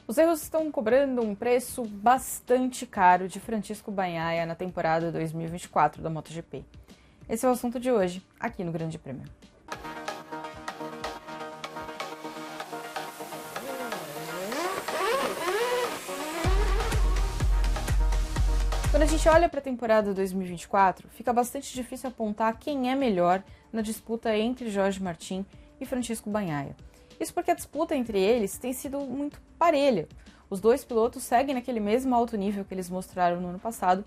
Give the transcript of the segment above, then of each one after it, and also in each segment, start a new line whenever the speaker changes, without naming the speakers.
Os erros estão cobrando um preço bastante caro de Francisco Bagnaia na temporada 2024 da MotoGP. Esse é o assunto de hoje, aqui no Grande Prêmio. Quando a gente olha para a temporada 2024, fica bastante difícil apontar quem é melhor na disputa entre Jorge Martin e Francisco Bagnaia. Isso porque a disputa entre eles tem sido muito parelha. Os dois pilotos seguem naquele mesmo alto nível que eles mostraram no ano passado,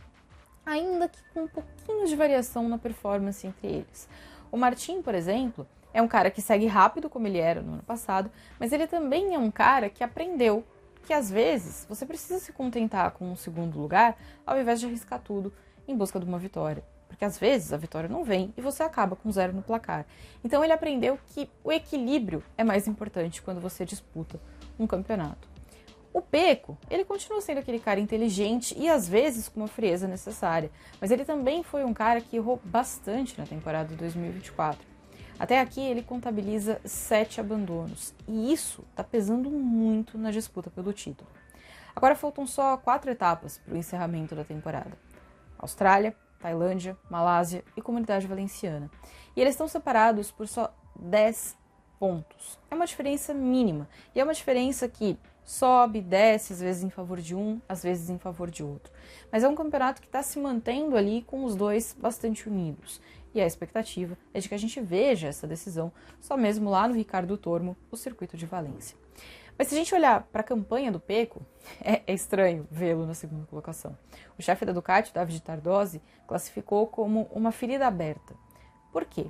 ainda que com um pouquinho de variação na performance entre eles. O Martin, por exemplo, é um cara que segue rápido como ele era no ano passado, mas ele também é um cara que aprendeu que às vezes você precisa se contentar com um segundo lugar ao invés de arriscar tudo em busca de uma vitória. Porque às vezes a vitória não vem e você acaba com 0 no placar. Então ele aprendeu que o equilíbrio é mais importante quando você disputa um campeonato. O Pecco, ele continua sendo aquele cara inteligente e às vezes com uma frieza necessária, mas ele também foi um cara que errou bastante na temporada de 2024. Até aqui ele contabiliza 7 abandonos e isso está pesando muito na disputa pelo título. Agora faltam só 4 etapas para o encerramento da temporada. Austrália, Tailândia, Malásia e Comunidade Valenciana. E eles estão separados por só 10 pontos. É uma diferença mínima. E é uma diferença que sobe, desce, às vezes em favor de um, às vezes em favor de outro. Mas é um campeonato que está se mantendo ali com os dois bastante unidos. E a expectativa é de que a gente veja essa decisão só mesmo lá no Ricardo Tormo, o circuito de Valência. Mas se a gente olhar para a campanha do Pecco, é estranho vê-lo na segunda colocação. O chefe da Ducati, Davide Tardosi, classificou como uma ferida aberta. Por quê?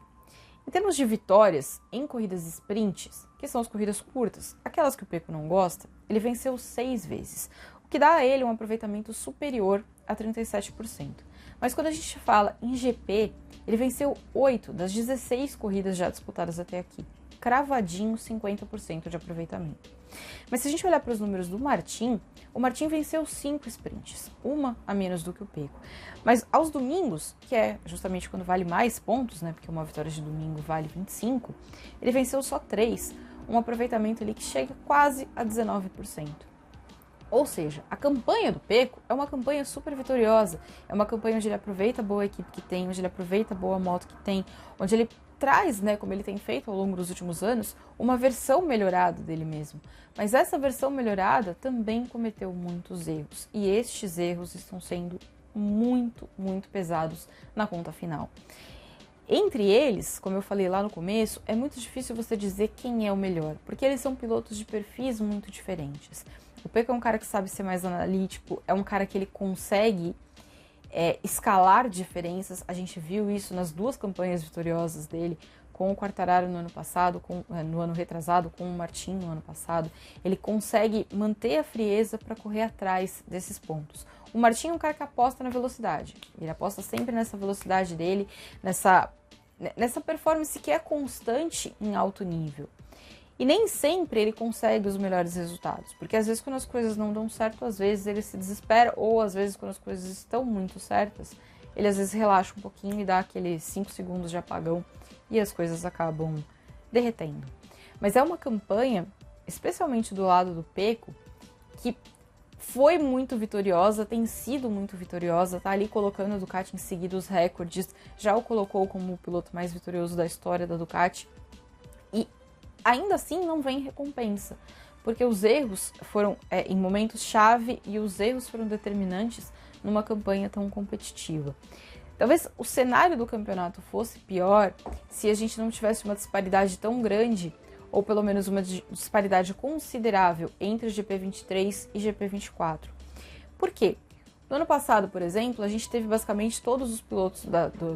Em termos de vitórias em corridas sprints, que são as corridas curtas, aquelas que o Pecco não gosta, ele venceu 6 vezes, o que dá a ele um aproveitamento superior a 37%. Mas quando a gente fala em GP, ele venceu 8 das 16 corridas já disputadas até aqui. Cravadinho 50% de aproveitamento. Mas se a gente olhar para os números do Martin, o Martin venceu 5 sprints, uma a menos do que o Pecco. Mas aos domingos, que é justamente quando vale mais pontos, né, porque uma vitória de domingo vale 25, ele venceu só 3, um aproveitamento ali que chega quase a 19%. Ou seja, a campanha do Pecco é uma campanha super vitoriosa, é uma campanha onde ele aproveita a boa equipe que tem, onde ele aproveita a boa moto que tem, onde ele traz, né, como ele tem feito ao longo dos últimos anos, uma versão melhorada dele mesmo. Mas essa versão melhorada também cometeu muitos erros, e estes erros estão sendo muito, muito pesados na conta final. Entre eles, como eu falei lá no começo, é muito difícil você dizer quem é o melhor, porque eles são pilotos de perfis muito diferentes. O Pecco é um cara que sabe ser mais analítico, é um cara que ele consegue escalar diferenças. A gente viu isso nas 2 campanhas vitoriosas dele, com o Quartararo no ano passado, no ano retrasado, com o Martin no ano passado. Ele consegue manter a frieza para correr atrás desses pontos. O Martin é um cara que aposta na velocidade, ele aposta sempre nessa velocidade dele, nessa performance que é constante em alto nível. E nem sempre ele consegue os melhores resultados, porque às vezes quando as coisas não dão certo, às vezes ele se desespera, ou às vezes quando as coisas estão muito certas, ele às vezes relaxa um pouquinho e dá aqueles 5 segundos de apagão e as coisas acabam derretendo. Mas é uma campanha, especialmente do lado do Pecco, que foi muito vitoriosa, tem sido muito vitoriosa, tá ali colocando a Ducati em seguida os recordes, já o colocou como o piloto mais vitorioso da história da Ducati, e ainda assim não vem recompensa, porque os erros foram em momentos-chave e os erros foram determinantes numa campanha tão competitiva. Talvez o cenário do campeonato fosse pior se a gente não tivesse uma disparidade tão grande, ou pelo menos uma disparidade considerável entre GP23 e GP24. Por quê? No ano passado, por exemplo, a gente teve basicamente todos os pilotos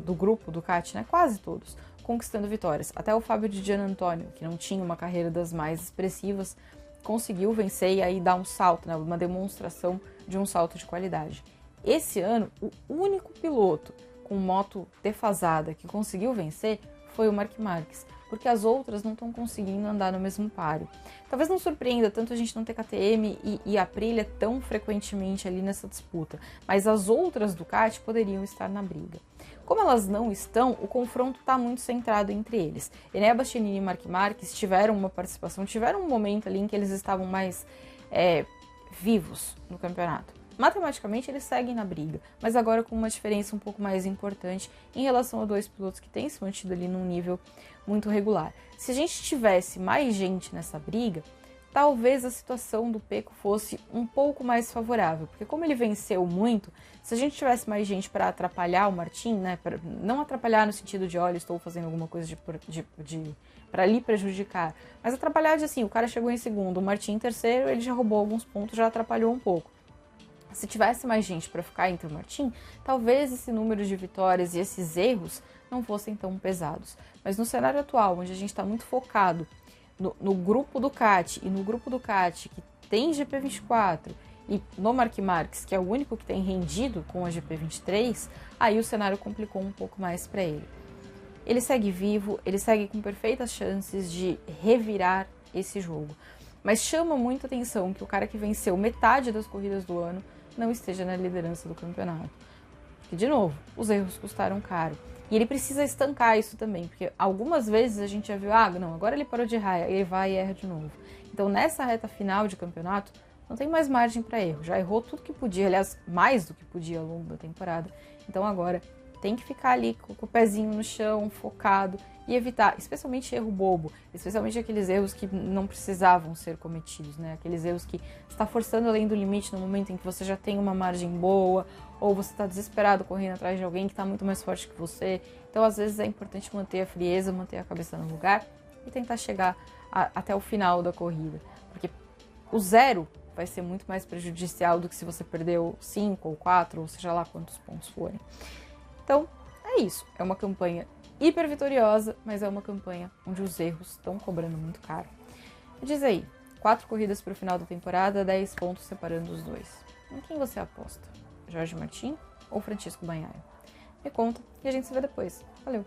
do grupo Ducati, né, quase todos, conquistando vitórias. Até o Fábio Di Giannantonio, que não tinha uma carreira das mais expressivas, conseguiu vencer e aí dar um salto, né, uma demonstração de um salto de qualidade. Esse ano, o único piloto com moto defasada que conseguiu vencer foi o Marc Marquez, porque as outras não estão conseguindo andar no mesmo páreo. Talvez não surpreenda tanto a gente não ter KTM e Aprilia tão frequentemente ali nessa disputa, mas as outras Ducati poderiam estar na briga. Como elas não estão, o confronto está muito centrado entre eles. Enea Bastianini e Marc Marquez tiveram uma participação, tiveram um momento ali em que eles estavam mais vivos no campeonato. Matematicamente eles seguem na briga, mas agora com uma diferença um pouco mais importante em relação a dois pilotos que têm se mantido ali num nível muito regular. Se a gente tivesse mais gente nessa briga, talvez a situação do Pecco fosse um pouco mais favorável, porque como ele venceu muito, se a gente tivesse mais gente para atrapalhar o Martin, né, pra não atrapalhar no sentido de, olha, estou fazendo alguma coisa para lhe prejudicar, mas atrapalhar de assim, o cara chegou em segundo, o Martin em terceiro, ele já roubou alguns pontos, já atrapalhou um pouco. Se tivesse mais gente para ficar entre o Martin, talvez esse número de vitórias e esses erros não fossem tão pesados. Mas no cenário atual, onde a gente está muito focado no grupo Ducati e no grupo Ducati que tem GP24 e no Marc Marques, que é o único que tem rendido com a GP23, aí o cenário complicou um pouco mais para ele. Ele segue vivo, ele segue com perfeitas chances de revirar esse jogo. Mas chama muito atenção que o cara que venceu metade das corridas do ano não esteja na liderança do campeonato. Porque, de novo, os erros custaram caro. E ele precisa estancar isso também, porque algumas vezes a gente já viu, não, agora ele parou de errar, ele vai e erra de novo. Então, nessa reta final de campeonato, não tem mais margem para erro. Já errou tudo que podia, aliás, mais do que podia ao longo da temporada. Então, agora tem que ficar ali com o pezinho no chão, focado e evitar, especialmente erro bobo, especialmente aqueles erros que não precisavam ser cometidos, né? Aqueles erros que está forçando além do limite no momento em que você já tem uma margem boa ou você está desesperado correndo atrás de alguém que está muito mais forte que você. Então, às vezes, é importante manter a frieza, manter a cabeça no lugar e tentar chegar até o final da corrida. Porque o zero vai ser muito mais prejudicial do que se você perdeu 5 ou 4, ou seja lá quantos pontos forem. Então, é isso. É uma campanha hiper vitoriosa, mas é uma campanha onde os erros estão cobrando muito caro. Me diz aí, 4 corridas para o final da temporada, 10 pontos separando os dois. Em quem você aposta? Jorge Martin ou Francisco Bagnaia? Me conta e a gente se vê depois. Valeu!